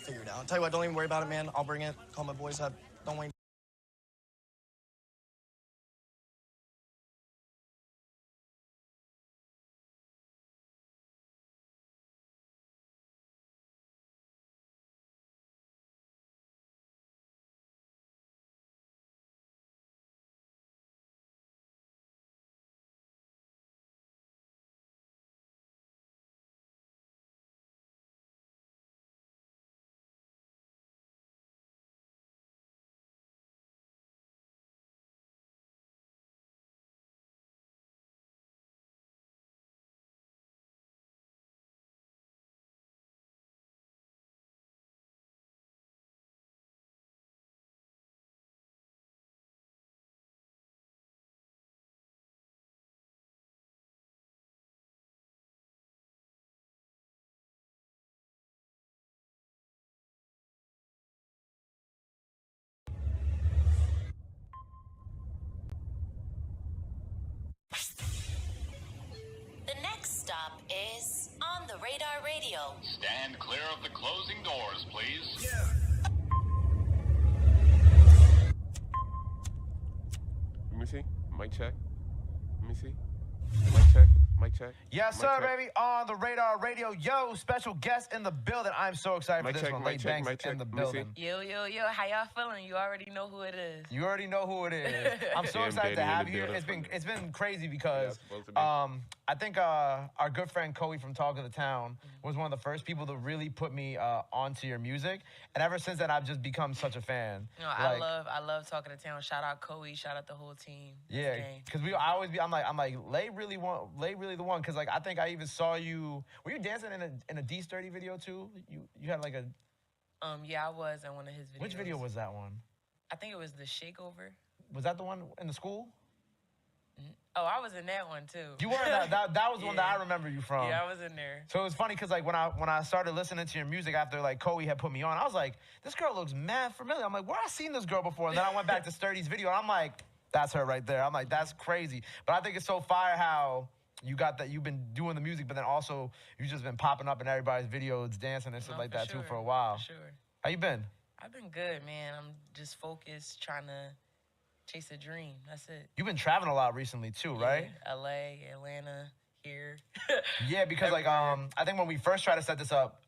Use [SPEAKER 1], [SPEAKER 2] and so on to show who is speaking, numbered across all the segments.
[SPEAKER 1] figured out. Tell you what, don't even worry about it, man. I'll bring it. Call my boys up. Don't wait.
[SPEAKER 2] The next stop is On the Radar Radio.
[SPEAKER 3] Stand clear of the closing doors, please.
[SPEAKER 4] Let me see. Mic check. Let me see. Mic check. Mic check.
[SPEAKER 5] Yes,
[SPEAKER 4] Mic
[SPEAKER 5] sir,
[SPEAKER 4] check.
[SPEAKER 5] baby. On the Radar Radio. Yo, special guest in the building. I'm so excited
[SPEAKER 4] Mic
[SPEAKER 5] for this
[SPEAKER 4] check,
[SPEAKER 5] one.
[SPEAKER 4] mic
[SPEAKER 5] Late
[SPEAKER 4] check,
[SPEAKER 5] Banks
[SPEAKER 4] mic check.
[SPEAKER 5] in the
[SPEAKER 4] Let me see.
[SPEAKER 5] building.
[SPEAKER 6] Yo, how y'all feeling? You already know who it is.
[SPEAKER 5] You already know who it is. I'm so
[SPEAKER 4] Damn,
[SPEAKER 5] excited to
[SPEAKER 4] Danny in
[SPEAKER 5] have
[SPEAKER 4] the
[SPEAKER 5] you here.
[SPEAKER 4] building.
[SPEAKER 5] It's been crazy because
[SPEAKER 4] Yeah, supposed to be.
[SPEAKER 5] I think our good friend Coey from Talk of the Town was one of the first people to really put me onto your music, and ever since then I've just become such a fan.
[SPEAKER 6] No, I love Talking to Town. Shout out Coey. Shout out the whole team.
[SPEAKER 5] Yeah, because I'm like Lay really the one, because like I think I even saw you. Were you dancing in a D Sturdy video too? You had like a.
[SPEAKER 6] Yeah, I was in one of his videos.
[SPEAKER 5] Which video was that one?
[SPEAKER 6] I think it was the Shakeover.
[SPEAKER 5] Was that the one in the school?
[SPEAKER 6] Oh, I was in that one too.
[SPEAKER 5] You were in that was the one that
[SPEAKER 6] Yeah.
[SPEAKER 5] I remember you from.
[SPEAKER 6] Yeah, I was in there.
[SPEAKER 5] So it was funny because like when I started listening to your music after like Coey had put me on, I was like, this girl looks mad familiar. I'm like, where I seen this girl before? And then I went back to Sturdy's video and I'm like, that's her right there. I'm like, that's crazy. But I think it's so fire how you got that you've been doing the music, but then also you've just been popping up in everybody's videos, dancing and stuff like that too for a while.
[SPEAKER 6] For sure.
[SPEAKER 5] How you been?
[SPEAKER 6] I've been good, man. I'm just focused, trying to chase a dream. That's it.
[SPEAKER 5] You've been traveling a lot recently too, right?
[SPEAKER 6] Yeah, LA, Atlanta, here.
[SPEAKER 5] Yeah, because like I think when we first tried to set this up,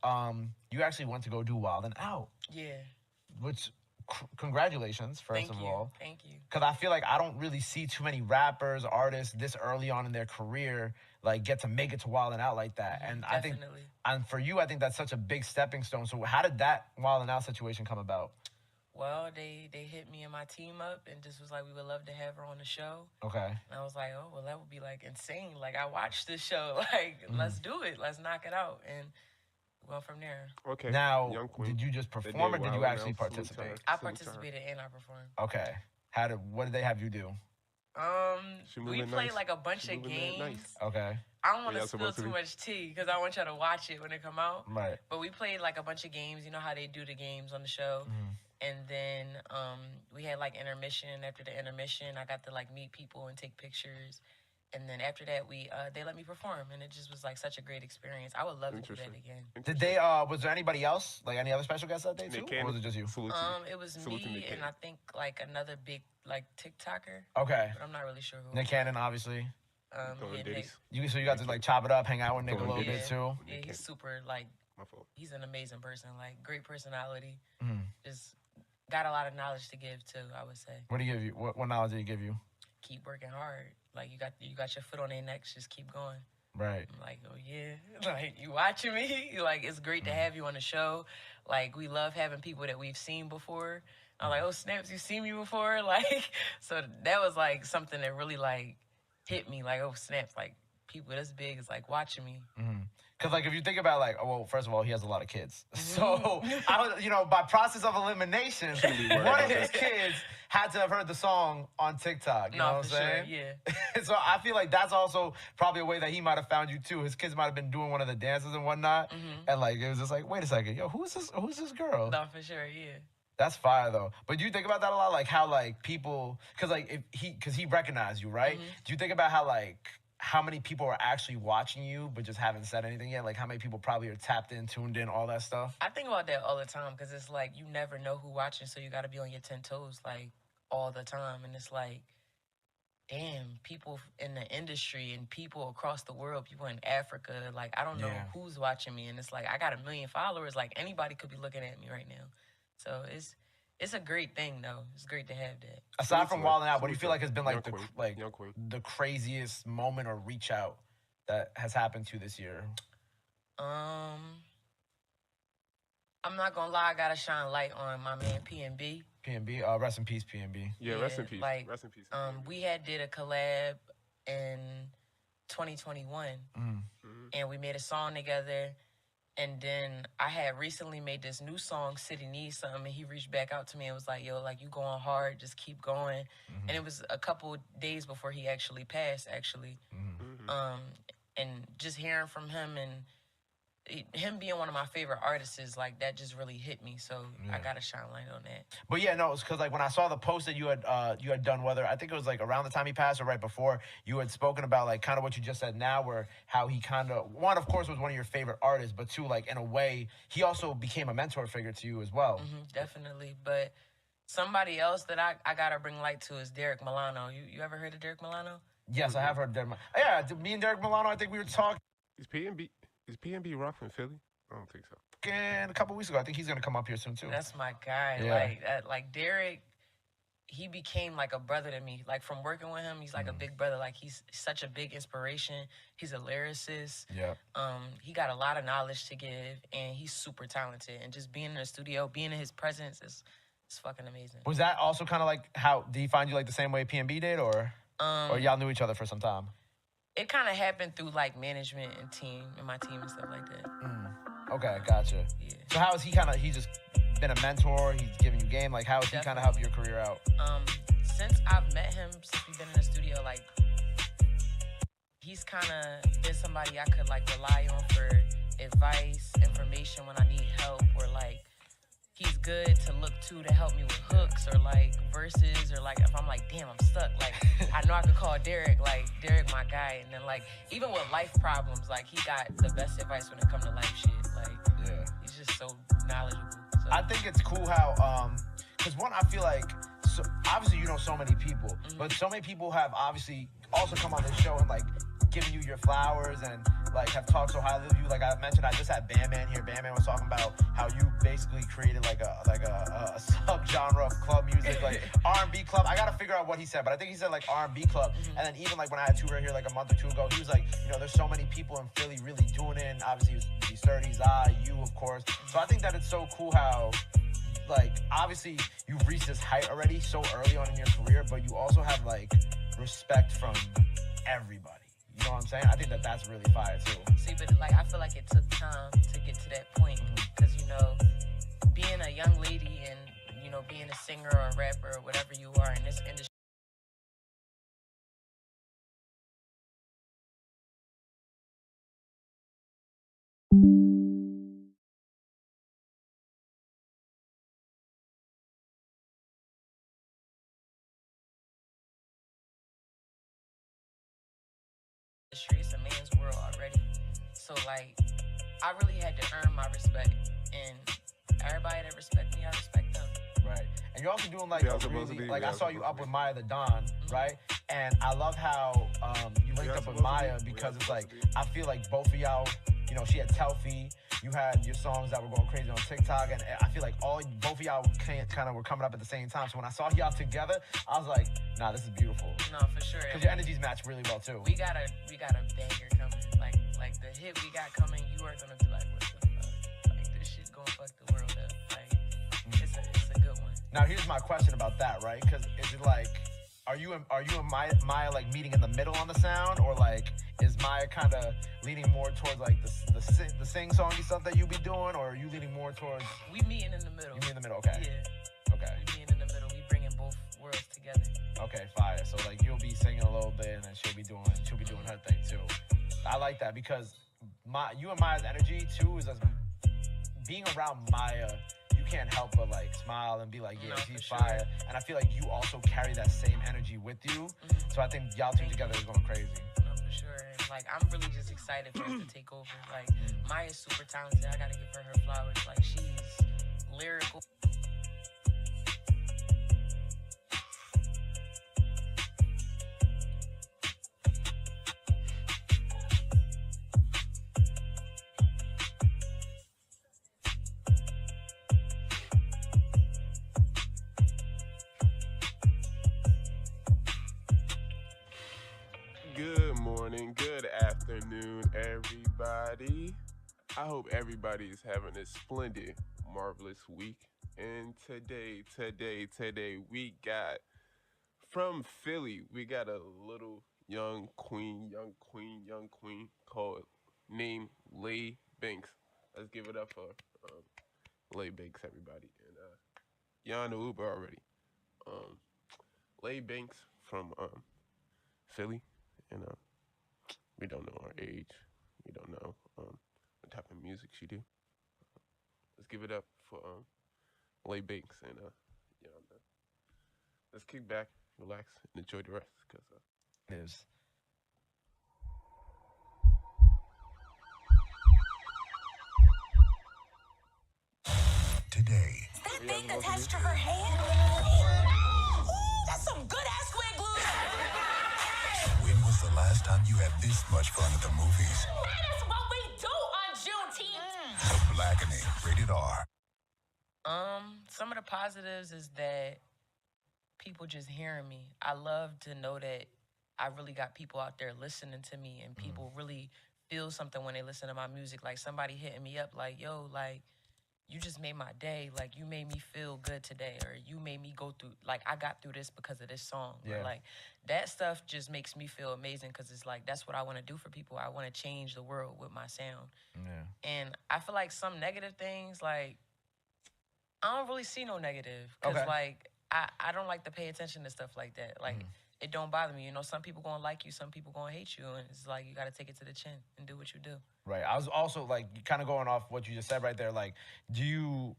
[SPEAKER 5] you actually went to go do Wild and Out.
[SPEAKER 6] Yeah.
[SPEAKER 5] Which congratulations, first of all.
[SPEAKER 6] Thank you.
[SPEAKER 5] Because I feel like I don't really see too many rappers, artists this early on in their career like get to make it to Wild and Out like that. And I think,
[SPEAKER 6] Definitely.
[SPEAKER 5] and for you, I think that's such a big stepping stone. So how did that Wild and Out situation come about?
[SPEAKER 6] Well, they hit me and my team up and just was like, we would love to have her on the show.
[SPEAKER 5] Okay.
[SPEAKER 6] And I was like, oh, well, that would be like insane. Like, I watched this show. Like, let's do it. Let's knock it out. And well, from there.
[SPEAKER 4] Okay.
[SPEAKER 5] Now,
[SPEAKER 4] Young Queen.
[SPEAKER 5] did you just
[SPEAKER 4] They
[SPEAKER 5] perform or did
[SPEAKER 4] Wild
[SPEAKER 5] you
[SPEAKER 4] and
[SPEAKER 5] actually
[SPEAKER 4] Out, salute to
[SPEAKER 5] participate?
[SPEAKER 4] her,
[SPEAKER 6] I
[SPEAKER 4] salute to her.
[SPEAKER 6] participated and I performed.
[SPEAKER 5] Okay. What did they have you do?
[SPEAKER 4] She
[SPEAKER 6] We
[SPEAKER 4] moving
[SPEAKER 6] played
[SPEAKER 4] nice.
[SPEAKER 6] like a bunch
[SPEAKER 4] She
[SPEAKER 6] of
[SPEAKER 4] moving
[SPEAKER 6] games.
[SPEAKER 4] nice.
[SPEAKER 5] Okay.
[SPEAKER 6] I don't want
[SPEAKER 4] Yeah,
[SPEAKER 6] to spill
[SPEAKER 4] supposed to
[SPEAKER 6] too
[SPEAKER 4] be.
[SPEAKER 6] much tea because I want y'all to watch it when it come out.
[SPEAKER 5] Right.
[SPEAKER 6] But we played like a bunch of games. You know how they do the games on the show. And then we had like intermission. After the intermission, I got to like meet people and take pictures. And then after that, they let me perform, and it just was like such a great experience. I would love to do that
[SPEAKER 4] Interesting.
[SPEAKER 6] again.
[SPEAKER 5] Did they, was there anybody else, like any other special guests that day too?
[SPEAKER 4] Nick
[SPEAKER 5] Or was
[SPEAKER 4] Cannon.
[SPEAKER 5] it just you?
[SPEAKER 4] Salute to
[SPEAKER 6] It was
[SPEAKER 4] Salute to
[SPEAKER 6] me
[SPEAKER 4] Nick
[SPEAKER 6] and
[SPEAKER 4] Cannon.
[SPEAKER 6] I think like another big like TikToker,
[SPEAKER 5] Okay.
[SPEAKER 6] but I'm not really sure who.
[SPEAKER 5] Nick Cannon, obviously.
[SPEAKER 4] Throwing
[SPEAKER 6] yeah,
[SPEAKER 4] ditties.
[SPEAKER 5] So you got to like chop it up, hang out with Nick a
[SPEAKER 4] Throwing
[SPEAKER 5] little
[SPEAKER 4] ditties.
[SPEAKER 5] bit too.
[SPEAKER 6] Yeah, he's super like
[SPEAKER 4] My fault.
[SPEAKER 6] he's an amazing person, like great personality.
[SPEAKER 5] Mhm.
[SPEAKER 6] Just got a lot of knowledge to give too. I would say
[SPEAKER 5] What do you give you? What knowledge did he give you?
[SPEAKER 6] keep working hard. Like you got your foot on their necks. Just keep going.
[SPEAKER 5] Right.
[SPEAKER 6] I'm like, oh yeah, like you watching me? Like it's great to have you on the show. Like we love having people that we've seen before. I'm like, oh snaps, you seen me before? Like, so that was like something that really like hit me. Like, oh snaps, like people this big is like watching me.
[SPEAKER 5] Because like if you think about like, oh, well, first of all, he has a lot of kids. So I was, by process of elimination, one of his kids had to have heard the song on TikTok. You know what I'm
[SPEAKER 6] for
[SPEAKER 5] saying?
[SPEAKER 6] sure, yeah.
[SPEAKER 5] So I feel like that's also probably a way that he might have found you too. His kids might have been doing one of the dances and whatnot, and like it was just like, wait a second, yo, who's this? Who's this girl?
[SPEAKER 6] No, for sure, yeah.
[SPEAKER 5] That's fire though. But do you think about that a lot? Like how like people, because he recognized you, right? Do you think about how like how many people are actually watching you but just haven't said anything yet? Like how many people probably are tapped in, tuned in, all that stuff?
[SPEAKER 6] I think about that all the time because it's like you never know who watching, so you got to be on your 10 toes like all the time. And it's like, damn, people in the industry and people across the world, people in Africa, like I don't know who's watching me. And it's like I got 1 million followers. Like anybody could be looking at me right now. So it's a great thing though. It's great to have that.
[SPEAKER 5] Aside from Wildin' Out, what do you feel like has been like
[SPEAKER 4] Young Queen.
[SPEAKER 5] the craziest moment or reach out that has happened to you this year?
[SPEAKER 6] I'm not gonna lie, I gotta shine light on my man PNB.
[SPEAKER 5] PNB, rest in peace, PNB.
[SPEAKER 4] Yeah, rest in peace.
[SPEAKER 6] Like,
[SPEAKER 4] Rest in peace.
[SPEAKER 6] we did a collab in 2021, and we made a song together. And then I had recently made this new song, City Needs Something, and he reached back out to me and was like, yo, like, you going hard, just keep going. And it was a couple days before he actually passed, actually. And just hearing from him and him being one of my favorite artists is like, that just really hit me. So I got to shine light on that.
[SPEAKER 5] But yeah, no, it's because like when I saw the post that you had done, whether I think it was like around the time he passed or right before, you had spoken about like kind of what you just said now, where how he kind of, one, of course, was one of your favorite artists, but two, like in a way, he also became a mentor figure to you as well.
[SPEAKER 6] Definitely. But somebody else that I got to bring light to is Derek Milano. You ever heard of Derek Milano?
[SPEAKER 5] Yes, I have heard Derek. Yeah, me and Derek Milano, I think we were talking.
[SPEAKER 4] Is PNB rough in Philly? I don't think so.
[SPEAKER 5] And a couple weeks ago, I think he's gonna come up here soon too.
[SPEAKER 6] That's my guy.
[SPEAKER 5] Yeah.
[SPEAKER 6] Like Derek, he became like a brother to me. Like from working with him, he's like a big brother. Like he's such a big inspiration. He's a lyricist.
[SPEAKER 5] Yeah.
[SPEAKER 6] He got a lot of knowledge to give, and he's super talented. And just being in the studio, being in his presence is fucking amazing.
[SPEAKER 5] Was that also kind of like how? Did he find you like the same way PNB did, or y'all knew each other for some time?
[SPEAKER 6] It kind of happened through like management and team and my team and stuff like that.
[SPEAKER 5] Okay, gotcha.
[SPEAKER 6] Yeah.
[SPEAKER 5] So how is he he just been a mentor? He's giving you game. Like how has he kind of helped your career out?
[SPEAKER 6] Since I've met him, since we've been in the studio, like he's kind of been somebody I could like rely on for advice, information when I need help, or like he's good to look to help me with hooks or like verses, or like if I'm like, damn, I'm stuck, like I know I could call Derek, like Derek my guy. And then like even with life problems, like he got the best advice when it comes to life shit. Like he's just so knowledgeable. So.
[SPEAKER 5] I think it's cool how because one, I feel like obviously you know so many people, but so many people have obviously also come on this show and like giving you your flowers and like have talked so highly of you. Like I mentioned, I just had Bandman here. Bandman was talking about how you basically created like a subgenre of club music, like R&B club. I gotta figure out what he said, but I think he said like R&B club. And then even like when I had Tour here like a month or two ago, he was like, you know, there's so many people in Philly really doing it. And obviously he's 30s, you of course. So I think that it's so cool how like obviously you've reached this height already so early on in your career, but you also have like respect from everybody. You know what I'm saying? I think that that's really fire too.
[SPEAKER 6] See, but like I feel like it took time to get to that point, because you know, being a young lady and you know being a singer or a rapper or whatever you are in this industry. It's a man's world already. So like I really had to earn my respect, and everybody that respect me, I respect them.
[SPEAKER 5] Right. And you're also doing like a really, like I saw you up with Maya the Don, right? And I love how you linked up with Maya, because it's like I feel like both of y'all, you know, she had Telfie, you had your songs that were going crazy on TikTok, and I feel like both of y'all kind of were coming up at the same time. So when I saw y'all together, I was like, nah, this is beautiful.
[SPEAKER 6] No, for sure.
[SPEAKER 5] Because your energies match really well too.
[SPEAKER 6] We got a banger coming. Like the hit we got coming, you are gonna be like, what the fuck? Like this shit gonna fuck the world up. Like it's a good one.
[SPEAKER 5] Now here's my question about that, right? Because is it like, are you and Maya like meeting in the middle on the sound, or like is Maya kind of leaning more towards like the sing-songy stuff that you be doing, or are you leaning more towards?
[SPEAKER 6] We meeting in the middle.
[SPEAKER 5] You meet in the middle, okay?
[SPEAKER 6] Yeah.
[SPEAKER 5] Okay.
[SPEAKER 6] We meeting in the middle. We bringing both worlds together.
[SPEAKER 5] Okay, fire. So like you'll be singing a little bit, and then she'll be doing her thing too. I like that, because you and Maya's energy too is being around Maya. You can't help but like smile and be like, yeah, she's fire. Sure. And I feel like you also carry that same energy with you. So I think y'all two together is going crazy.
[SPEAKER 6] No, for sure. And like, I'm really just excited for her to take over. Like, Maya's super talented. I gotta give her flowers. Like, she's lyrical.
[SPEAKER 4] Good morning, good afternoon, everybody. I hope everybody is having a splendid, marvelous week. And today, we got from Philly, we got a little young queen called named Lay Banks. Let's give it up for Lay Banks, everybody. And y'all on the Uber already. Lay Banks from Philly, and we don't know her age. We don't know what type of music she do. Let's give it up for Lay Banks, and let's kick back, relax, and enjoy the rest. Cause
[SPEAKER 5] It is.
[SPEAKER 7] Today,
[SPEAKER 2] That
[SPEAKER 4] Yeah,
[SPEAKER 2] thing
[SPEAKER 4] love
[SPEAKER 2] attached
[SPEAKER 4] you.
[SPEAKER 2] to her hand? Ooh, that's some good ass squid glue.
[SPEAKER 7] when was the last time you had this much fun at the movies?
[SPEAKER 2] That is what we do on Juneteenth.
[SPEAKER 7] The Blackening, rated R.
[SPEAKER 6] Some of the positives is that people just hearing me. I love to know that I really got people out there listening to me, and people really feel something when they listen to my music. Like somebody hitting me up like, yo, like, you just made my day. Like, you made me feel good today, or you made me go through, like, I got through this because of this song.
[SPEAKER 5] Yeah.
[SPEAKER 6] Or like, that stuff just makes me feel amazing, because it's like, that's what I want to do for people. I want to change the world with my sound.
[SPEAKER 5] Yeah.
[SPEAKER 6] And I feel like some negative things, like, I don't really see no negative, because
[SPEAKER 5] Okay.
[SPEAKER 6] like, I don't like to pay attention to stuff like that. Like, it don't bother me. You know, some people gonna like you, some people gonna hate you, and it's like, you gotta take it to the chin and do what you do.
[SPEAKER 5] Right. I was also like kind of going off what you just said right there. Like, do you,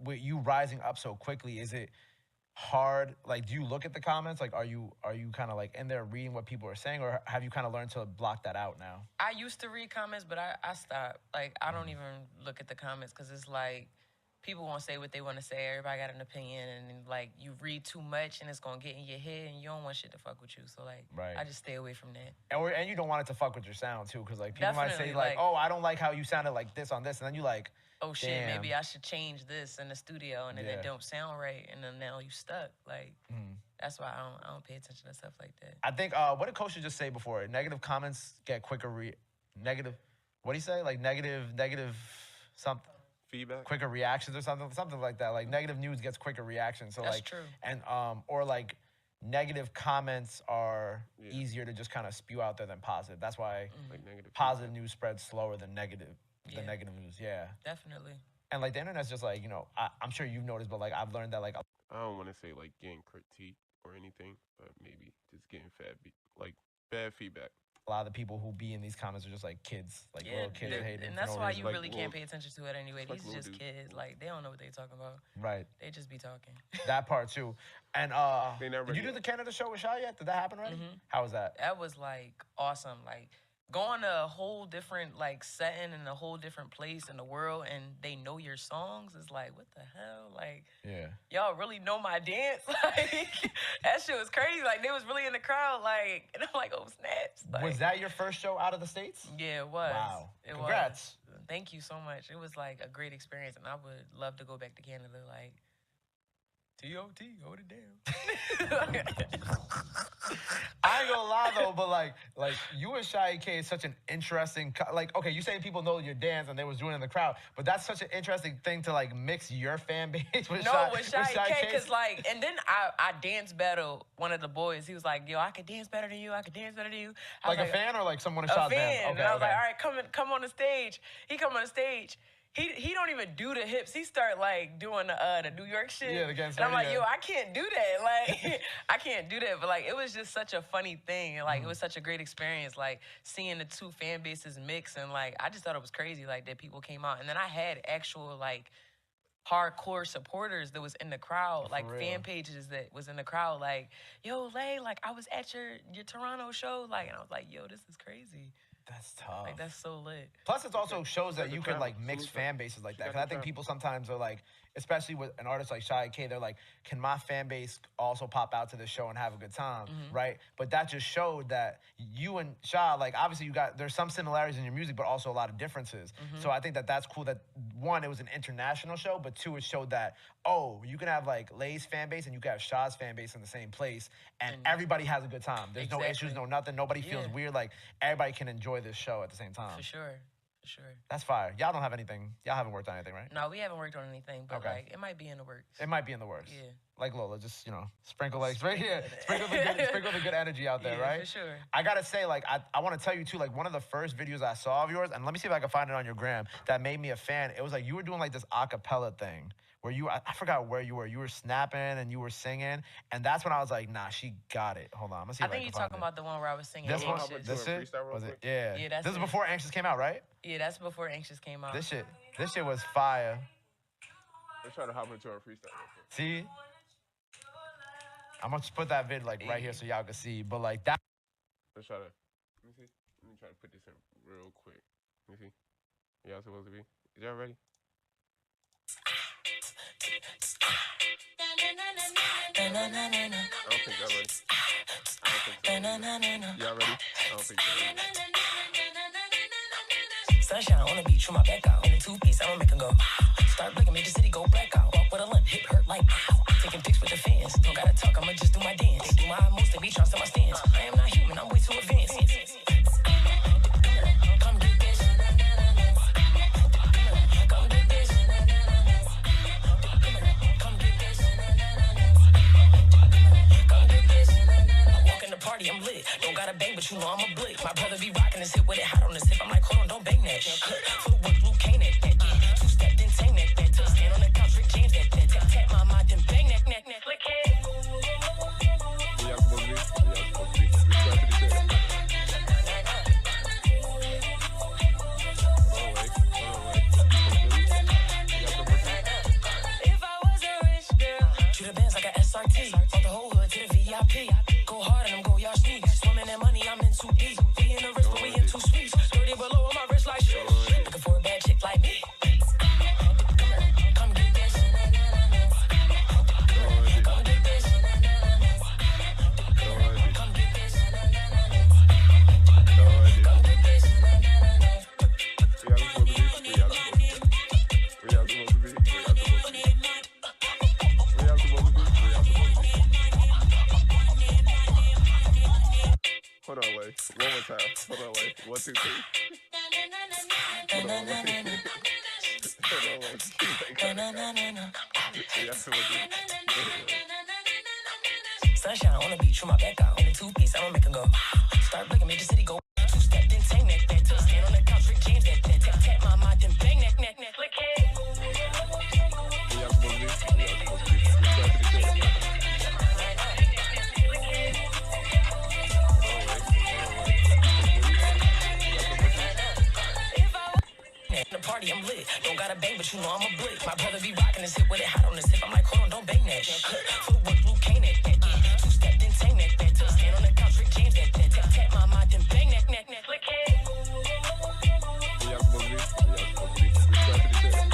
[SPEAKER 5] with you rising up so quickly, is it hard? Like, do you look at the comments? Like, are you kind of like in there reading what people are saying, or have you kind of learned to block that out now?
[SPEAKER 6] I used to read comments, but I stopped. Like, I don't even look at the comments, because it's like, people want to say what they want to say. Everybody got an opinion, and like, you read too much and it's going to get in your head, and you don't want shit to fuck with you. So like,
[SPEAKER 5] Right.
[SPEAKER 6] I just stay away from that.
[SPEAKER 5] And you don't want it to fuck with your sound too, because like people might say
[SPEAKER 6] Definitely,
[SPEAKER 5] like,
[SPEAKER 6] like-
[SPEAKER 5] oh, I don't like how you sounded like this on this, and then you like,
[SPEAKER 6] Oh shit,
[SPEAKER 5] damn.
[SPEAKER 6] maybe I should change this in the studio, and then
[SPEAKER 5] Yeah.
[SPEAKER 6] it don't sound right, and then now you stuck. Like, that's why I don't pay attention to stuff like that.
[SPEAKER 5] I think what did Coach just say before? Negative comments get quicker negative. What do you say? Like negative something.
[SPEAKER 4] feedback.
[SPEAKER 5] Quicker reactions or something like that. Like negative news gets quicker reactions. So
[SPEAKER 6] That's
[SPEAKER 5] like,
[SPEAKER 6] true.
[SPEAKER 5] And or like negative comments are
[SPEAKER 4] Yeah.
[SPEAKER 5] easier to just kind of spew out there than positive. That's why
[SPEAKER 4] Like negative.
[SPEAKER 5] positive news spreads slower than negative.
[SPEAKER 6] Yeah.
[SPEAKER 5] The negative news, yeah.
[SPEAKER 6] Definitely.
[SPEAKER 5] And like the internet's just like, I'm sure you've noticed, but like I've learned that like
[SPEAKER 4] I don't want to say like getting critique or anything, but maybe just getting bad feedback.
[SPEAKER 5] a lot of the people who be in these comments are just like kids, like
[SPEAKER 6] Yeah,
[SPEAKER 5] little kids hating.
[SPEAKER 6] and
[SPEAKER 5] for
[SPEAKER 6] that's
[SPEAKER 5] no
[SPEAKER 6] why
[SPEAKER 5] reason.
[SPEAKER 6] you
[SPEAKER 4] Like
[SPEAKER 6] really can't
[SPEAKER 4] little-
[SPEAKER 6] pay attention to it anyway.
[SPEAKER 4] it's like
[SPEAKER 6] These are
[SPEAKER 4] little
[SPEAKER 6] just
[SPEAKER 4] dudes.
[SPEAKER 6] kids. Like, they don't know what they talking about.
[SPEAKER 5] Right.
[SPEAKER 6] They just be talking.
[SPEAKER 5] That part too. And
[SPEAKER 4] They never
[SPEAKER 5] did you do
[SPEAKER 4] yet.
[SPEAKER 5] the Canada show with Shy yet? Did that happen already? How was that?
[SPEAKER 6] That was like awesome. Like, going to a whole different like setting and a whole different place in the world, and they know your songs, is like, what the hell? Like,
[SPEAKER 5] Yeah.
[SPEAKER 6] y'all really know my dance? Like, that shit was crazy. Like, they was really in the crowd. Like, and I'm like, oh snaps. Like,
[SPEAKER 5] Was that your first show out of the States?
[SPEAKER 6] Yeah, it was.
[SPEAKER 5] Wow.
[SPEAKER 6] It
[SPEAKER 5] Congrats.
[SPEAKER 6] was. Thank you so much. It was like a great experience, and I would love to go back to Canada. Like, T.O.T., hold it down.
[SPEAKER 5] I ain't gonna lie though, but like you and Shy K is such an interesting okay, you saying people know your dance and they was doing it in the crowd, but that's such an interesting thing to like mix your fan base with
[SPEAKER 6] No, with Shy K,
[SPEAKER 5] K.
[SPEAKER 6] because like, and then I dance battled one of the boys. He was like, yo, I could dance better than you. I could dance better than you. I was
[SPEAKER 5] Like a fan or like someone in
[SPEAKER 6] a
[SPEAKER 5] Shaw's
[SPEAKER 6] fan.
[SPEAKER 5] band?
[SPEAKER 6] And I was like, all right, come on the stage. He come on the stage. He don't even do the hips. He start like doing the New York shit.
[SPEAKER 5] Yeah, the gangsta,
[SPEAKER 6] and I'm like,
[SPEAKER 5] yeah.
[SPEAKER 6] yo, I can't do that. Like, I can't do that. But like, it was just such a funny thing. And like, it was such a great experience. Like, seeing the two fan bases mix, and like, I just thought it was crazy. Like, that people came out, and then I had actual like hardcore supporters that was in the crowd, like
[SPEAKER 5] real.
[SPEAKER 6] fan pages that was in the crowd, like, yo, Lay, like I was at your Toronto show, like, and I was like, yo, this is crazy.
[SPEAKER 5] That's tough.
[SPEAKER 6] Like that's so lit.
[SPEAKER 5] Plus, it also shows that
[SPEAKER 4] got
[SPEAKER 5] you
[SPEAKER 4] the
[SPEAKER 5] can
[SPEAKER 4] travel.
[SPEAKER 5] like mix
[SPEAKER 4] Salute
[SPEAKER 5] fan bases like that.
[SPEAKER 4] got
[SPEAKER 5] Because I
[SPEAKER 4] the
[SPEAKER 5] think
[SPEAKER 4] travel.
[SPEAKER 5] people sometimes are like, especially with an artist like Shy K, they're like, can my fan base also pop out to the show and have a good time, right? But that just showed that you and Shy, like obviously there's some similarities in your music, but also a lot of differences. So I think that that's cool that one, it was an international show, but two, it showed that, oh, you can have like Lay's fan base and you can have Shy's fan base in the same place, and everybody has a good time. There's no
[SPEAKER 6] Exactly.
[SPEAKER 5] issues, no nothing. Nobody feels
[SPEAKER 6] Yeah.
[SPEAKER 5] weird. Like everybody can enjoy this show at the same time.
[SPEAKER 6] For sure. For sure.
[SPEAKER 5] That's fire. Y'all don't have anything. Y'all haven't worked on anything, right?
[SPEAKER 6] No, we haven't worked on anything, but
[SPEAKER 5] Okay.
[SPEAKER 6] like it might be in the works.
[SPEAKER 5] It might be in the works.
[SPEAKER 6] Yeah.
[SPEAKER 5] Like Lola, just sprinkle like right here, sprinkle the good energy out there,
[SPEAKER 6] Yeah,
[SPEAKER 5] right?
[SPEAKER 6] for sure.
[SPEAKER 5] I gotta say, like, I want to tell you too, like one of the first videos I saw of yours, and let me see if I can find it on your gram, that made me a fan. It was like you were doing like this acapella thing where I forgot where you were. You were snapping and you were singing, and that's when I was like, nah, she got it. Hold on, I'm gonna see
[SPEAKER 6] I
[SPEAKER 5] if I
[SPEAKER 6] think
[SPEAKER 5] can
[SPEAKER 6] you're
[SPEAKER 5] find
[SPEAKER 6] talking
[SPEAKER 5] it.
[SPEAKER 6] about the one where I was singing
[SPEAKER 5] This one,
[SPEAKER 6] Anxious.
[SPEAKER 5] this it?
[SPEAKER 4] freestyle real
[SPEAKER 5] Was it?
[SPEAKER 4] quick?
[SPEAKER 5] Yeah.
[SPEAKER 6] Yeah, that's
[SPEAKER 5] This is
[SPEAKER 6] it.
[SPEAKER 5] before Anxious came out, right?
[SPEAKER 6] Yeah, that's before Anxious came out.
[SPEAKER 5] This shit was fire.
[SPEAKER 4] Let's try to hop into our freestyle real quick.
[SPEAKER 5] See? I'm gonna just put that vid like right here so y'all can see. But like that.
[SPEAKER 4] Let's try to. Let me see. Let me try to put this in real quick. Let me see. Y'all supposed to be? Is y'all ready? I don't think y'all ready. I don't think so. Y'all ready? I don't think y'all ready.
[SPEAKER 8] Sunshine on the beach with my back out. In a two-piece, I'ma make 'em go. Start blinking, make the city go black out. Walk with a limp, hip hurt like ow. Taking pics with the fans. Don't gotta talk, I'ma just do my dance. They do my moves, they be trying to set my stance. I am not human, I'm way too advanced. Come get this. Come get this. Come get this. Come get this. I walk in the party, I'm lit. Don't gotta bang, but you know I'm a blick. My brother be rocking his hip with it hot on his hip. I'm like, hold on, don't bang that shit. Footwork, Luke Kane, that. Two-step, then tang that. Stand on the couch, Rick James, that. Tap my mind, then bang that. Lick it.
[SPEAKER 4] Where y'all supposed to be? Where y'all supposed to be? Let's try to the shit. Hold on, wait.
[SPEAKER 8] If I was a rich girl, shoot the bands like a SRT. Fuck the whole hood to the VIP. Go hard and I'm go y'all sneaks. Swimming in money, I'm in too deep. We in the wrist, but we in two sweets. 30 below on my wrist like shit. Looking for a bad chick like me. Come get this. Come get this. Come get this. Come get this.
[SPEAKER 4] Where y'all supposed to be? Where y'all supposed to be? Where y'all supposed to be? Where y'all supposed to be? Where y'all supposed to be? Where y'all supposed to be? Hold on, wait. One more time. Hold on, wait. 1, 2, 3. Hold on, wait. Hold on, wait. Where y'all supposed to be?
[SPEAKER 8] Sunshine on the beach with my back out. In a two-piece, I'ma make 'em go. Start blinking, make the city go. Two-step, then tang that. Stand on the couch, Rick James, that. Tap my mind, then bang that. Lick it.
[SPEAKER 4] Where y'all supposed to be? Where y'all supposed to be? Let's try to the shit.
[SPEAKER 8] In the party, I'm lit. Don't gotta bang, but you know I'm a blick. My brother be rocking his hip with it hot on his hip. I'm like, hold on, don't bang that shit. Footwork, Luke Kane, that. Two-step, then tang that. Stand on the couch, Rick James, that. Tap my mind, then bang that. Lick it.
[SPEAKER 4] Where y'all supposed to be? Where y'all supposed to be? Let's try to the shit.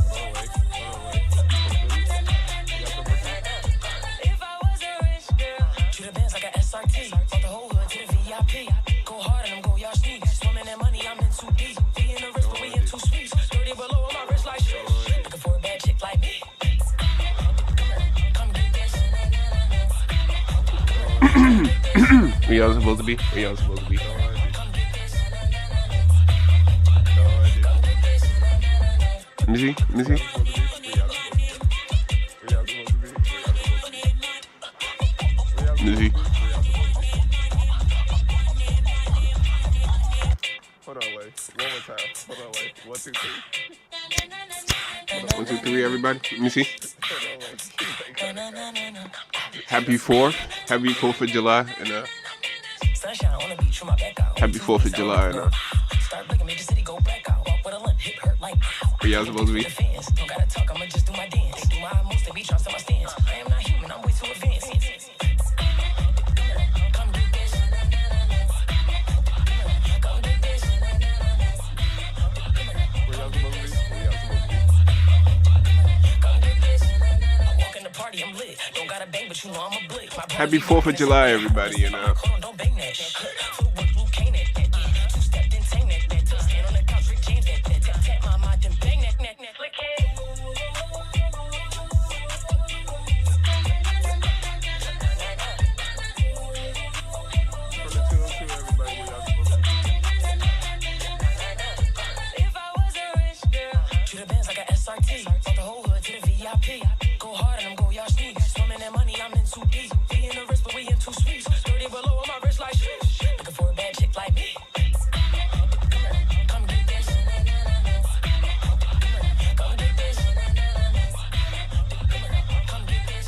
[SPEAKER 4] Hold on, wait. Where y'all supposed to be?
[SPEAKER 8] If I was a rich girl, shoot the bands like a SRT. Fuck the whole hood to the VIP. Go hard and I'm go y'all sneaks. Swimming in money, I'm in too deep. We in the wrist, but we in two sweets. 30 below on my wrist like shit. Looking for a bad chick like me. Come get this.
[SPEAKER 4] Where y'all supposed to be? Where y'all supposed to be?
[SPEAKER 8] Come get this.
[SPEAKER 4] Let me see. Let me see. Let me see. Hold on, wait. One more time. Hold on, wait. 1, 2, 3. 1, 2, 3, everybody. Let me see. Hold on, wait. Happy 4th. Happy 4th of July. And
[SPEAKER 8] Sunshine on the beach with my back out.
[SPEAKER 4] happy 4th of July. And
[SPEAKER 8] Start blinking, make the city go black out. Walk with a limp, hip hurt like ow.
[SPEAKER 4] Where y'all supposed to be?
[SPEAKER 8] Fans. Don't gotta talk, I'ma just do my dance. They do my most, they be trust my stance. I am not human, I'm way too advanced. Come get this. Come get this.
[SPEAKER 4] Where y'all supposed to be?
[SPEAKER 8] Come get this. I walk in the party, I'm lit. Don't gotta bang, but you know I'm a blick.
[SPEAKER 4] Happy 4th of July, everybody, you know.
[SPEAKER 8] Hold on, don't bang that shit. Footwork, Luke Kane, that. Two-step, then tang that. Stand on the couch, Rick James, that. Tap my mind, then bang that. Lick it. If I was a rich girl, shoot the bands like a SRT. Brought the whole hood to the VIP. Go hard and I'm go y'all sneak. Swimming in money, I'm in too deep. We in the wrist, but we in two sweets. 30 below on my wrist like shit. Looking for a bad chick like me. Come get this. Come get this. Come get this. Come get this.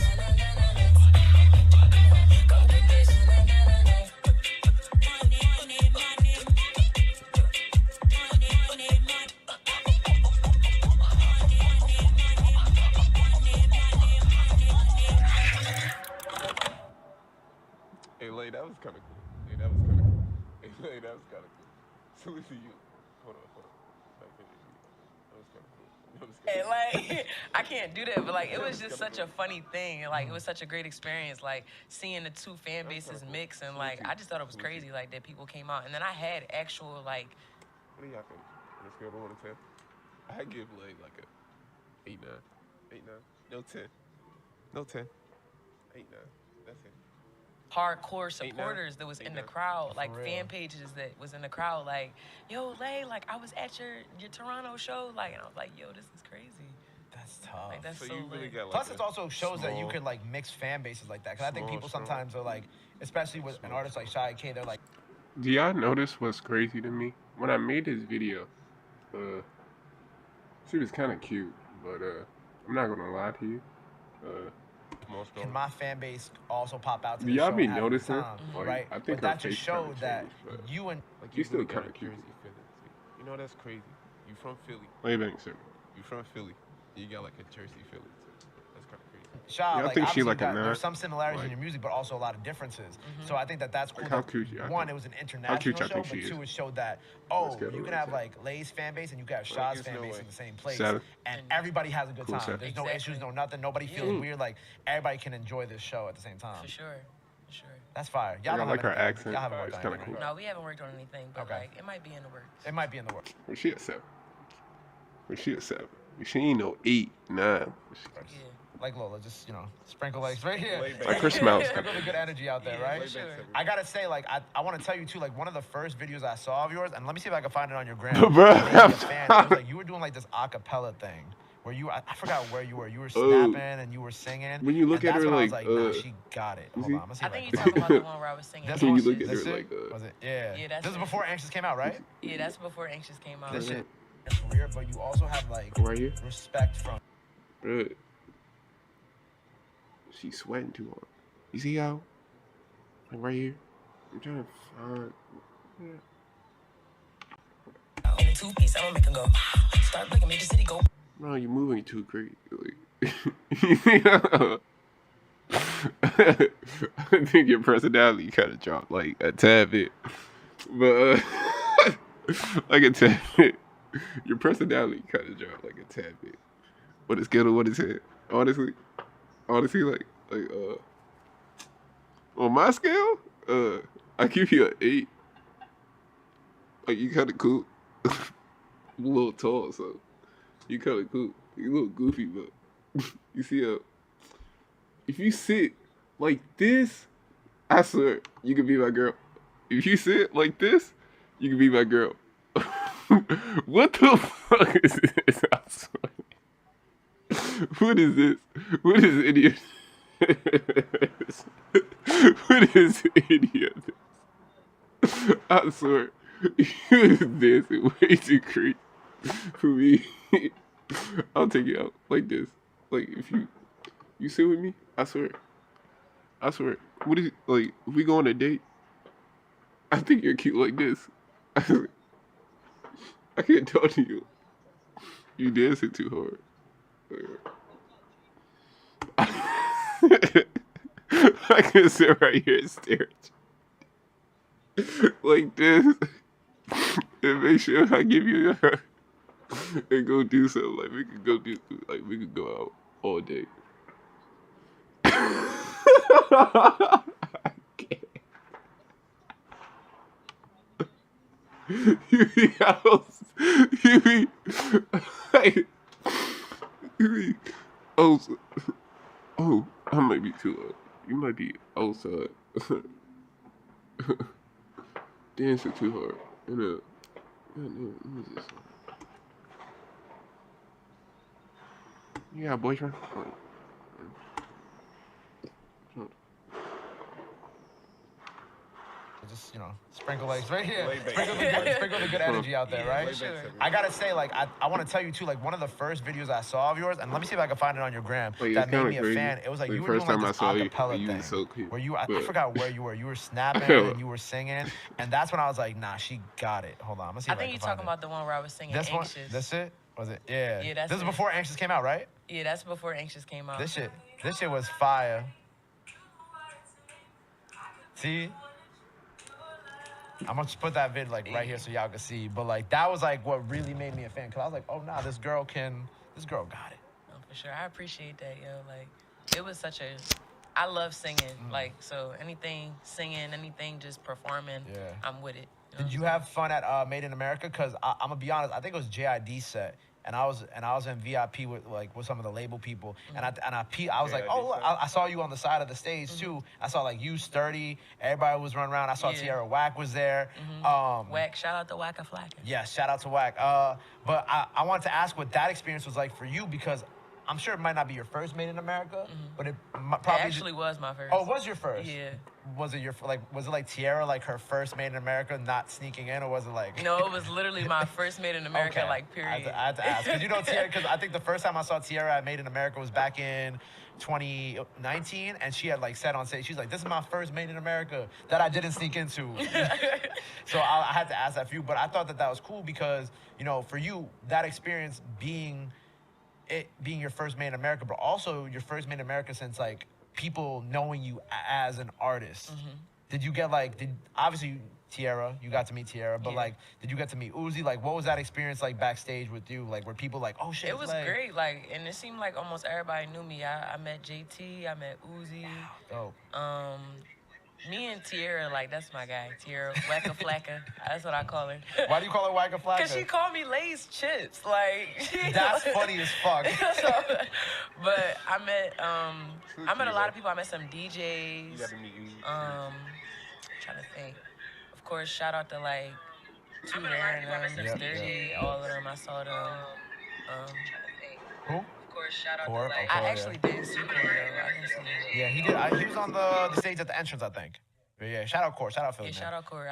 [SPEAKER 4] Hey, Lay, that was kind of cool. Hey, that was kind of cool. Hey, Lay, that was kind of cool. Salute to you. Hold on. That was kind of cool. That was
[SPEAKER 6] And
[SPEAKER 4] kinda
[SPEAKER 6] like, I can't do that, but like, it was just such a funny thing. And like, it was such a great experience, like seeing the two fan bases mix. And like, I just thought it was crazy, like that people came out. And then I had actual like,
[SPEAKER 4] What do y'all think? On a scale of 1 to 10? I give Lay like a 8, 9. 8, 9. No 10. No 10. 8, 9. That's it.
[SPEAKER 6] hardcore
[SPEAKER 4] 8, 9.
[SPEAKER 6] supporters that was
[SPEAKER 4] 8,
[SPEAKER 6] in the
[SPEAKER 4] 9.
[SPEAKER 6] crowd, like
[SPEAKER 5] For real.
[SPEAKER 6] fan pages that was in the crowd, like, yo, Lay, like I was at your Toronto show, like, and I was like, yo, this is crazy.
[SPEAKER 5] That's tough.
[SPEAKER 6] Like that's
[SPEAKER 4] So
[SPEAKER 6] so
[SPEAKER 4] you really
[SPEAKER 6] lit.
[SPEAKER 4] got like
[SPEAKER 5] Plus, it also shows that you
[SPEAKER 4] small-
[SPEAKER 5] could like mix fan bases like that. Because I think
[SPEAKER 4] small,
[SPEAKER 5] people
[SPEAKER 4] strong.
[SPEAKER 5] sometimes are like, especially with an artist like Shy K, they're like,
[SPEAKER 4] Do y'all notice what's crazy to me? When I made this video, she was kind of cute, but I'm not gonna lie to you.
[SPEAKER 5] can my fan base also pop out to
[SPEAKER 4] Do
[SPEAKER 5] the
[SPEAKER 4] y'all
[SPEAKER 5] show
[SPEAKER 4] be
[SPEAKER 5] and have a good
[SPEAKER 4] noticing?
[SPEAKER 5] time,
[SPEAKER 4] Like,
[SPEAKER 5] right?
[SPEAKER 4] I think
[SPEAKER 5] but
[SPEAKER 4] her
[SPEAKER 5] that just
[SPEAKER 4] face kinda
[SPEAKER 5] showed that
[SPEAKER 4] changed, but-
[SPEAKER 5] you and
[SPEAKER 4] Like you still kind of cute. You know that's crazy. You from Philly.
[SPEAKER 9] Wait a minute, sir.
[SPEAKER 4] You from Philly. You got like a Jersey Philly too. That's kind of crazy.
[SPEAKER 5] Shy,
[SPEAKER 9] Yeah, I
[SPEAKER 5] like,
[SPEAKER 9] think she
[SPEAKER 5] obviously
[SPEAKER 9] like a
[SPEAKER 5] you got-
[SPEAKER 9] nerd.
[SPEAKER 5] there's some similarities
[SPEAKER 9] Like-
[SPEAKER 5] in your music, but also a lot of differences. So I think that that's cool.
[SPEAKER 9] Like, how
[SPEAKER 5] that,
[SPEAKER 9] cute you- how
[SPEAKER 5] one,
[SPEAKER 9] cute-
[SPEAKER 5] it was an
[SPEAKER 9] how
[SPEAKER 5] international
[SPEAKER 9] cute y'all
[SPEAKER 5] show,
[SPEAKER 9] think
[SPEAKER 5] but
[SPEAKER 9] she
[SPEAKER 5] two,
[SPEAKER 9] is?
[SPEAKER 5] it showed that,
[SPEAKER 9] Let's
[SPEAKER 5] oh,
[SPEAKER 9] get
[SPEAKER 5] you
[SPEAKER 9] over
[SPEAKER 5] can
[SPEAKER 9] it,
[SPEAKER 5] have
[SPEAKER 9] yeah.
[SPEAKER 5] like Lay's fan base and you can have
[SPEAKER 4] Well,
[SPEAKER 5] Shaw's
[SPEAKER 4] there's
[SPEAKER 5] fan
[SPEAKER 4] no
[SPEAKER 5] base
[SPEAKER 4] way.
[SPEAKER 5] in the same place,
[SPEAKER 9] Seven.
[SPEAKER 5] and everybody has a good
[SPEAKER 9] Cool,
[SPEAKER 5] time.
[SPEAKER 9] seven.
[SPEAKER 5] There's no
[SPEAKER 6] Exactly.
[SPEAKER 5] issues, no nothing. Nobody feels
[SPEAKER 6] Yeah.
[SPEAKER 5] weird. Like everybody can enjoy this show at the same time.
[SPEAKER 6] For sure. For sure.
[SPEAKER 5] That's fire. Y'all
[SPEAKER 9] I
[SPEAKER 5] don't
[SPEAKER 9] like
[SPEAKER 5] have
[SPEAKER 9] her
[SPEAKER 5] anything-
[SPEAKER 9] accent.
[SPEAKER 5] Y'all haven't worked
[SPEAKER 9] It's
[SPEAKER 5] on
[SPEAKER 9] kinda
[SPEAKER 5] anything,
[SPEAKER 9] cool.
[SPEAKER 5] right?
[SPEAKER 6] No, we haven't worked on anything, but
[SPEAKER 5] Okay.
[SPEAKER 6] like it might be in the works.
[SPEAKER 5] It might be in the works.
[SPEAKER 9] Well, she a 7. Well, she a 7. She ain't no 8, 9.
[SPEAKER 6] Yeah.
[SPEAKER 5] Like Lola, just sprinkle like right here.
[SPEAKER 4] Laid back.
[SPEAKER 9] Like her smells.
[SPEAKER 5] Sprinkle the good energy out there,
[SPEAKER 6] Yeah,
[SPEAKER 5] right?
[SPEAKER 6] for sure.
[SPEAKER 5] I gotta say, like, I want to tell you too, like, one of the first videos I saw of yours, and let me see if I can find it on your gram.
[SPEAKER 9] Bro,
[SPEAKER 5] It was like you were doing like this acapella thing, where I forgot where you were. You were snapping and you were singing.
[SPEAKER 9] When you look
[SPEAKER 5] and
[SPEAKER 9] at
[SPEAKER 5] that's
[SPEAKER 9] her,
[SPEAKER 5] when I was
[SPEAKER 9] like,
[SPEAKER 5] nah, she got it. Hold on,
[SPEAKER 9] see?
[SPEAKER 5] I'm gonna see
[SPEAKER 6] I
[SPEAKER 5] if
[SPEAKER 6] think
[SPEAKER 5] can
[SPEAKER 6] you're
[SPEAKER 5] find
[SPEAKER 6] talking
[SPEAKER 5] it.
[SPEAKER 6] about the one where I was singing.
[SPEAKER 5] This
[SPEAKER 9] When
[SPEAKER 5] one,
[SPEAKER 9] you look at her,
[SPEAKER 5] this
[SPEAKER 9] like,
[SPEAKER 5] was it? Yeah.
[SPEAKER 6] Yeah, that's
[SPEAKER 5] This is
[SPEAKER 6] it.
[SPEAKER 5] before Anxious came out, right?
[SPEAKER 6] Yeah, that's before Anxious came out.
[SPEAKER 5] This shit is weird, but you also have like
[SPEAKER 9] Right here.
[SPEAKER 5] respect from.
[SPEAKER 9] Bro. She's sweating too hard. You see how? Like right here. I'm trying to find.
[SPEAKER 8] In a two-piece, I'ma make 'em go. Start blinking, make the city go.
[SPEAKER 9] Bro, you're moving too crazy. Like, I think your personality kind of dropped like a tad bit, but like a tad bit. Your personality kind of dropped like a tad bit. What is good or what is it? Honestly, like on my scale, I give you an 8. Like you kind of cool. I'm a little tall, so you kind of cool. You a little goofy, but you see if you sit like this, I swear you could be my girl. If you sit like this, you can be my girl. What the fuck is this? I swear. What is this? What is any of this? What is any of this? I swear. You is dancing way too crazy for me. I'll take you out like this. Like if you sit with me, I swear. What is like if we go on a date? I think you're cute like this. I can't talk to you. You dancing too hard. I can sit right here and stare at you like this and make sure I give you your and go do something. Like we could go out all day. I can't. You be out. You be like, you be oh, I might be too loud. You might be outside dancing too hard. What is this? You got a boyfriend?
[SPEAKER 5] Just, you know, sprinkle like right here. Sprinkle the good energy out there, right?
[SPEAKER 6] Sure.
[SPEAKER 5] I gotta say, like, I want to tell you too, like, one of the first videos I saw of yours, and let me see if I can find it on your gram.
[SPEAKER 9] Oh, yeah,
[SPEAKER 5] that made me a fan. It was like you were doing like this acapella thing.
[SPEAKER 9] So cute.
[SPEAKER 5] Where you, I forgot where you were. You were snapping and you were singing, and that's when I was like, nah, she got it. Hold on, I'm gonna see.
[SPEAKER 6] I think you're talking about the one where I was singing
[SPEAKER 5] this
[SPEAKER 6] Anxious.
[SPEAKER 5] one. This it? Was it? Yeah.
[SPEAKER 6] Yeah, that's
[SPEAKER 5] this is
[SPEAKER 6] it.
[SPEAKER 5] before Anxious came out, right?
[SPEAKER 6] Yeah, that's before Anxious came out.
[SPEAKER 5] This shit was fire. See? I'm gonna just put that vid like right here so y'all can see. But like that was like what really made me a fan. Cause I was like, oh nah, this girl got it.
[SPEAKER 6] No, for sure. I appreciate that, yo. Like, it was such a, I love singing. Like, so anything singing, anything just performing, I'm with it.
[SPEAKER 5] Did you have fun at Made in America? Cause I'm gonna be honest, I think it was JID set. And I was in VIP with some of the label people, and I was like, oh look, I saw you on the side of the stage too. I saw like you, Sturdy, everybody was running around. I saw Tierra Whack was there.
[SPEAKER 6] Whack, shout out to Wacka Flacka.
[SPEAKER 5] Yeah, shout out to Whack. But I wanted to ask what that experience was like for you, because I'm sure it might not be your first Made in America, but it probably
[SPEAKER 6] actually was my first.
[SPEAKER 5] Oh, it was your first?
[SPEAKER 6] Yeah.
[SPEAKER 5] Was it like Tierra, like her first Made in America, not sneaking in, or was it like?
[SPEAKER 6] No, it was literally my first Made in America,
[SPEAKER 5] Okay.
[SPEAKER 6] like, period.
[SPEAKER 5] I had to ask, because you know Tierra, because I think the first time I saw Tierra at Made in America was back in 2019, and she had like said on stage, she's like, this is my first Made in America that I didn't sneak into. So I had to ask that for you, but I thought that was cool because, you know, for you, that experience being your first Made in America, but also your first Made in America since like people knowing you as an artist. Did you get like, obviously Tierra, you got to meet Tierra, but like, did you get to meet Uzi? Like, what was that experience like backstage with you? Like, were people like, oh shit,
[SPEAKER 6] it was great, like, and it seemed like almost everybody knew me. I met JT, I met Uzi.
[SPEAKER 5] Oh.
[SPEAKER 6] Me and Tierra, like, that's my guy. Tierra, Wacka Flacka. That's what I call her.
[SPEAKER 5] Why do you call her Wacka Flacka?
[SPEAKER 6] Because she called me Lay's Chips. Like,
[SPEAKER 5] that's funny as fuck.
[SPEAKER 6] So, but I met a lot of people. I met some DJs.
[SPEAKER 4] You got to meet you.
[SPEAKER 6] Trying to think. Of course, shout out to like Two Hair and them, Sturdy, all of them. I saw them.
[SPEAKER 5] Who?
[SPEAKER 6] Of course, shout out
[SPEAKER 5] Core?
[SPEAKER 6] to like.
[SPEAKER 5] Oh, Core,
[SPEAKER 6] I actually didn't see Core though. I didn't see him.
[SPEAKER 5] Yeah, he did. He was on the stage at the entrance, I think. But yeah, shout out Core, shout out Philly.
[SPEAKER 6] Yeah, shout out Core.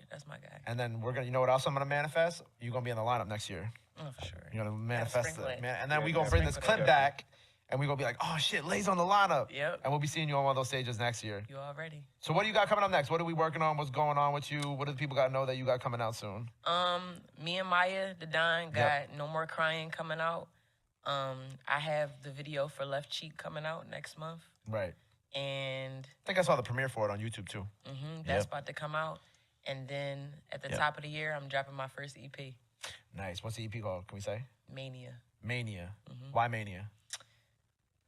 [SPEAKER 6] That's my guy.
[SPEAKER 5] And then we're gonna, you know what else I'm gonna manifest? You're gonna be in the lineup next year.
[SPEAKER 6] Oh, for sure.
[SPEAKER 5] You're gonna manifest
[SPEAKER 6] sprinkle
[SPEAKER 5] it,
[SPEAKER 6] it.
[SPEAKER 5] man. And then we gonna bring this clip back, and we gonna be like, oh shit, Lay's on the lineup.
[SPEAKER 6] Yep.
[SPEAKER 5] And we'll be seeing you on one of those stages next year.
[SPEAKER 6] You all ready?
[SPEAKER 5] So what do you got coming up next? What are we working on? What's going on with you? What do the people gotta know that you got coming out soon?
[SPEAKER 6] Me and Maya, the Don, got No More Crying coming out. I have the video for Left Cheek coming out next month.
[SPEAKER 5] Right.
[SPEAKER 6] And
[SPEAKER 5] I think I saw the premiere for it on YouTube too.
[SPEAKER 6] That's about to come out. And then at the top of the year, I'm dropping my first EP.
[SPEAKER 5] Nice. What's the EP called? Can we say?
[SPEAKER 6] Mania.
[SPEAKER 5] Mania. Why Mania?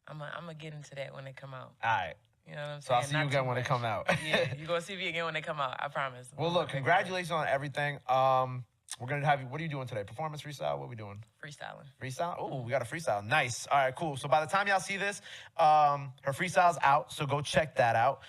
[SPEAKER 6] I'm gonna get into that when they come out.
[SPEAKER 5] All right.
[SPEAKER 6] You know what I'm saying?
[SPEAKER 5] So I'll see you again when they come out.
[SPEAKER 6] Yeah, you're gonna see me again when they come out. I promise.
[SPEAKER 5] Well, look, congratulations on everything. We're gonna have you. What are you doing today? Performance, freestyle? What are we doing?
[SPEAKER 6] Freestyling.
[SPEAKER 5] Freestyle? Oh, we got a freestyle. Nice. All right, cool. So by the time y'all see this, her freestyle's out. So go check that out.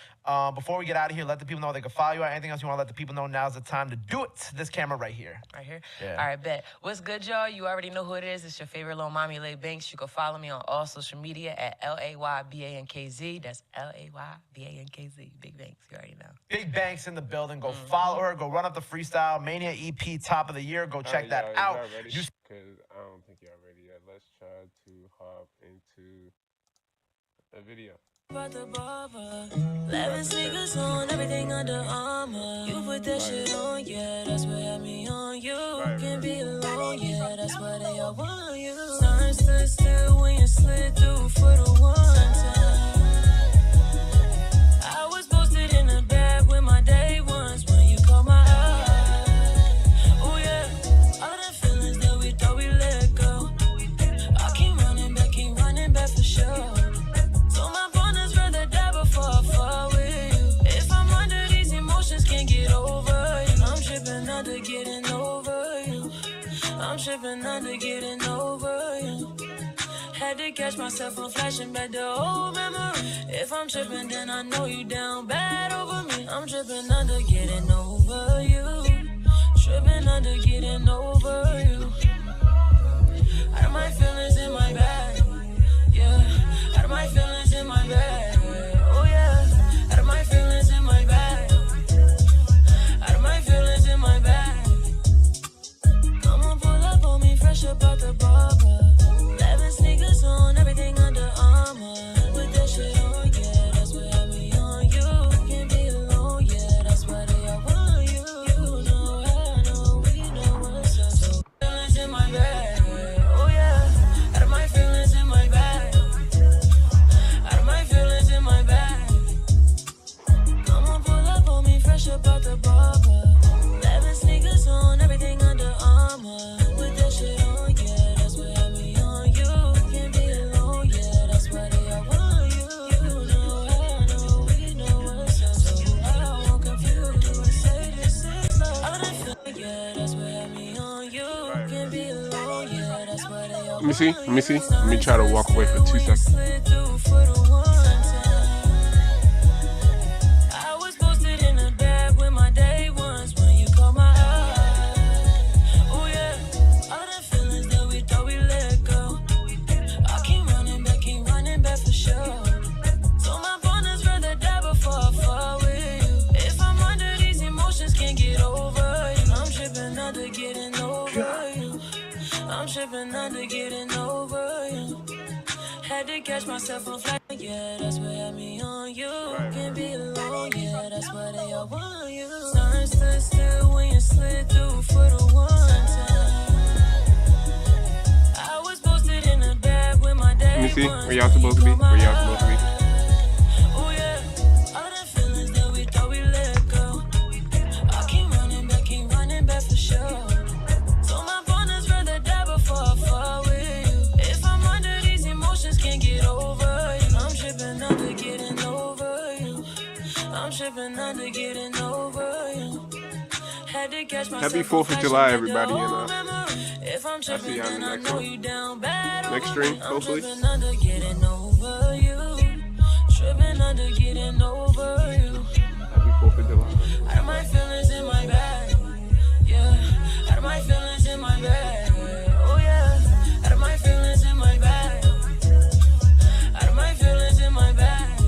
[SPEAKER 5] Before we get out of here, let the people know they can follow you. Or anything else you want to let the people know? Now's the time to do it. This camera right here.
[SPEAKER 6] Right here?
[SPEAKER 5] Yeah.
[SPEAKER 6] All right, bet. What's good, y'all? You already know who it is. It's your favorite little mommy, Lay Banks. You can follow me on all social media at LAYBANKZ. That's LAYBANKZ. Big Banks. You already know.
[SPEAKER 5] Big Banks in the building. Go follow her. Go run up the freestyle. Mania EP top of the year. Go check that out.
[SPEAKER 4] Because I don't think y'all ready yet. Let's try to hop into a video.
[SPEAKER 8] About the barber, 11 sneakers on, everything under armor. You put that shit on, yeah, that's what had me on you. Can be alone. alone, yeah, that's why they all want you. Sun stood still when you slid through for the one time. I was posted in the bed with my day ones when you caught my eye. Oh yeah, all the feelings that we thought we let go. I keep running back for sure. So my partners rather die before I fall with you. If I'm under these emotions, can't get over you. I'm tripping under getting over you. I'm tripping under getting over you. Had to catch myself from flashing back the old memory. If I'm tripping, then I know you down bad over me. I'm tripping under getting over you. Tripping under getting over you. Out of my feelings in my bag. Yeah. Out of my feelings in my bag. Oh yeah. Out of my feelings in my bag. Out of my feelings in my bag. Come on, pull up on me, fresh up out the barber. 11 sneakers on, everything under armor. With that shit on, yeah, that's what had me on you. Can't be alone, yeah, that's why they all want you. You know, I know, we know what's up. So feelings in my bag, oh yeah. Out of my feelings in my bag. Out of my feelings in my bag. Come on, pull up on me, fresh up out the barber. 11 sneakers on, everything under armor. With that shit on, yeah, that's what had me on you. Can't be alone, yeah, that's why they all want you. You know, I know, we know what's up. So I won't confuse you and say this is love. All that feeling, yeah, that's what had me on you. Can't be alone, yeah, that's why they all want you.
[SPEAKER 4] Let me see. Let me try to walk away for 2 seconds.
[SPEAKER 8] I was posted in the bed with my day ones when you caught my eye. Oh yeah, all the feelings that we thought we let go. I keep running back for sure. So my partners rather die before I fall with you. If I'm under these emotions, can't get over you. I'm tripping under getting over you. I'm tripping under getting over you. Had to catch myself on flight, yeah, that's what had me on you. Can't be alone, yeah, that's why they all want you. Sun stood still when you slid through for the one time. I was posted in the bed with my day.
[SPEAKER 4] Let me see. Where y'all supposed to be? Where y'all supposed to be?
[SPEAKER 8] Oh yeah, all the feelings that we thought we let go. I keep running back for sure. So my partners rather die before I fall with you. If I'm under these emotions, can't get over you. I'm tripping under getting over you. I'm tripping under getting over you. Had to catch myself.
[SPEAKER 4] Happy 4th of July, everybody, and
[SPEAKER 8] if I'm tripping,
[SPEAKER 4] see y'all in
[SPEAKER 8] then
[SPEAKER 4] the
[SPEAKER 8] I
[SPEAKER 4] next
[SPEAKER 8] know
[SPEAKER 4] one.
[SPEAKER 8] you down bad
[SPEAKER 4] Next
[SPEAKER 8] over
[SPEAKER 4] stream,
[SPEAKER 8] me.
[SPEAKER 4] hopefully.
[SPEAKER 8] I'm tripping under getting over you. Tripping under getting over you.
[SPEAKER 4] Happy 4th of July.
[SPEAKER 8] Out of my feelings in my bag, yeah. Out of my feelings in my bag, oh yeah. Out of my feelings in my bag. Out of my feelings in my bag.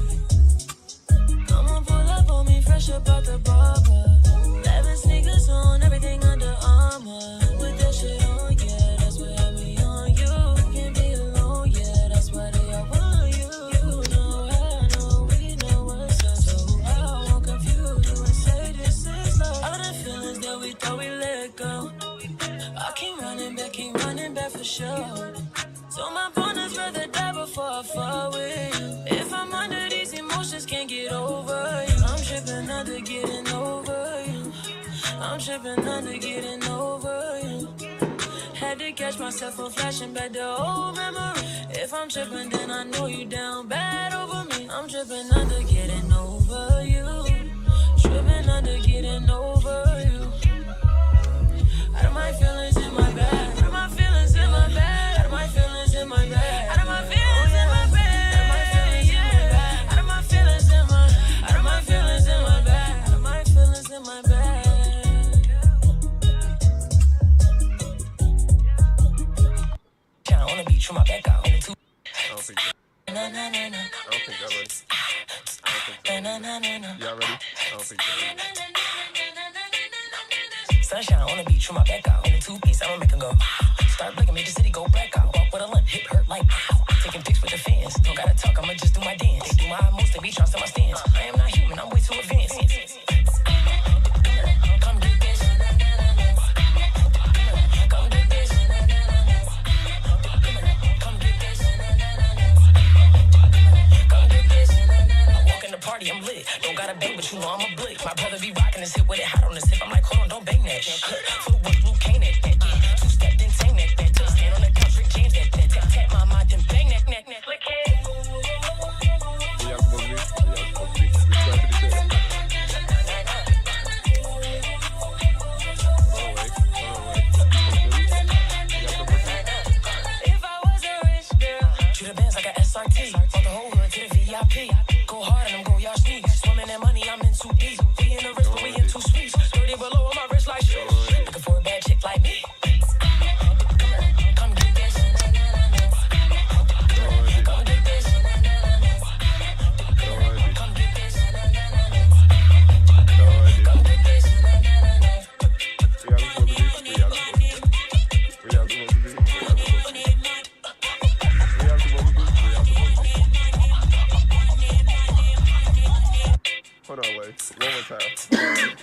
[SPEAKER 8] Come on, pull up on me, fresh up out the barber. 11 sneakers on, everything under armor. With that shit on, yeah, that's what had me on you. Can't be alone, yeah, that's why they all want you. You know, I know, we know what's up. So I won't confuse you and say this is love. All the feelings that we thought we let go. I keep running back for sure. So my partners rather die before I fall with you. If I'm under these emotions, can't get over you. I'm tripping under getting over you. I'm tripping under getting over you. Had to catch myself from flashing back the old memory. If I'm tripping, then I know you down bad over me. I'm tripping under getting over you. Tripping under getting over you. Out of my feelings in my bag. Out of my feelings in my bag. Out of my feelings in my bag. Out of my feelings in my bag. Out of my feelings in my bag. Out of my feelings in my bag. Out of my feelings in my bag. I wanna beat you my back out.
[SPEAKER 4] I don't think that. I don't think y'all ready. Y'all ready? I don't think y'all ready.
[SPEAKER 8] Sunshine, I wanna beat you my back out. In a 2-piece, I'ma make 'em go. Start blinking, make the city go black out. Walk with a limp, hip hurt like ow. Taking pics with the fans. Don't gotta talk, I'ma just do my dance. They do my moves, they be trying to my stance. I am not human, I'm way too advanced. Come do this. Come do this.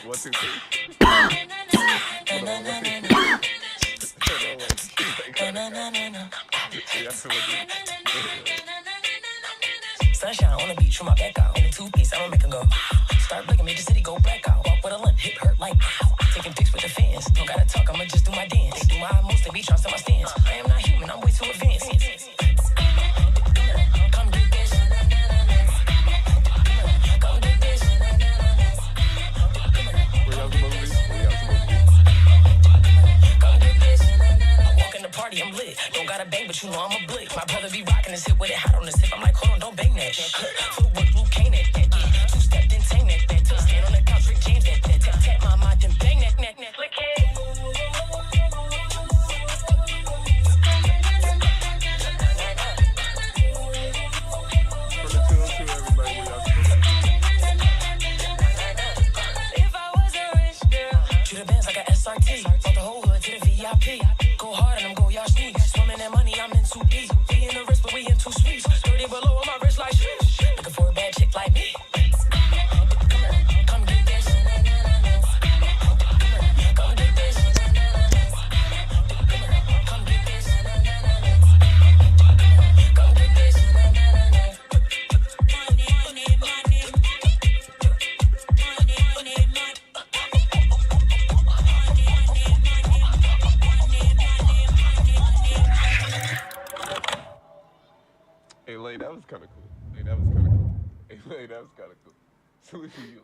[SPEAKER 4] 1, 2, 3. Hold on, 1, 2, 3. Hold on, wait. Yeah, so what
[SPEAKER 8] Sunshine on the beach with my back out. In a two-piece, I'ma make 'em go. Start blinking, make the city go black out. Walk with a limp, hip hurt like pow. Taking pics with the fans. Don't gotta talk, I'ma just do my dance. They do my most, they be trying to my stance. I am not human, I'm way too advanced. Come get this. Come get this.
[SPEAKER 4] Where y'all supposed to be?
[SPEAKER 8] Come get this. I walk in the party, I'm lit. Don't gotta bang, but you know I'm a blick. My brother be rocking his hip with it hot on his hip. I'm like, hold on, don't bang that. Footwork, Luke Kane that. Two-step, then tang that. Stand on the couch, Rick James that. Tap, tap, my mind, then bang that. Lick it.
[SPEAKER 4] From the 202, everybody, where y'all supposed to be?
[SPEAKER 8] If I was a rich girl, shoot the bands like a SRT. Brought the whole hood to the VIP. Go hard and I'm go y'all sneak. Swimming in money, I'm in too deep. We in the wrist, but we in too sweet. 30 below on my wrist like shit. Looking for a bad chick like me. Come get this. Come get this. Come get this. Come get this.
[SPEAKER 4] Hey, Lay, that was kind of cool. Hey, Lay, that was kind of cool. Salute to you.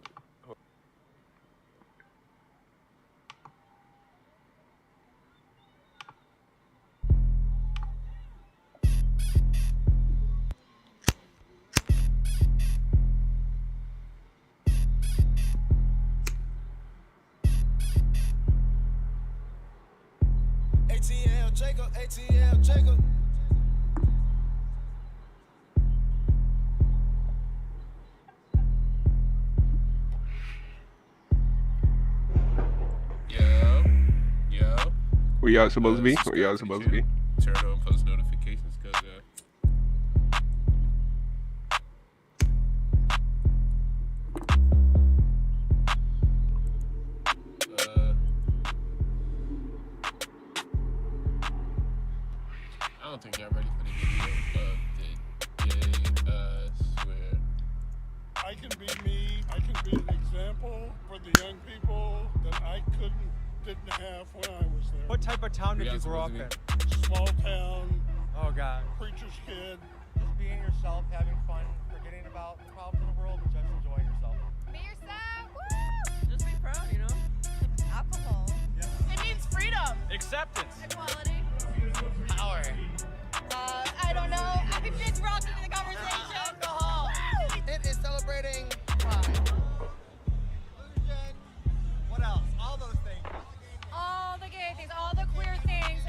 [SPEAKER 1] ATL Jacob.
[SPEAKER 4] Yo.
[SPEAKER 9] Where y'all supposed to be? Where y'all supposed to be?
[SPEAKER 4] Turn on post notifications, cause I don't think y'all ready for the video of the gay swear.
[SPEAKER 10] I can be me. I can be an example for the young people that I didn't have when I was there.
[SPEAKER 11] What type of town did you grow up in?
[SPEAKER 10] Small town.
[SPEAKER 11] Oh, God.
[SPEAKER 10] Preacher's kid.
[SPEAKER 11] Just being yourself, having fun, forgetting about the problems in the world, and just enjoying yourself.
[SPEAKER 12] Be yourself. Woo! Just be proud, you know? Alcohol. Yeah. It means freedom.
[SPEAKER 11] Acceptance.
[SPEAKER 12] Equality.
[SPEAKER 6] Power.
[SPEAKER 12] I don't know. Happy Fifth Rock into the conversation. Alcohol.
[SPEAKER 1] It is celebrating pride. Illusion. What else? All those things.
[SPEAKER 12] All the gay things, all the queer things.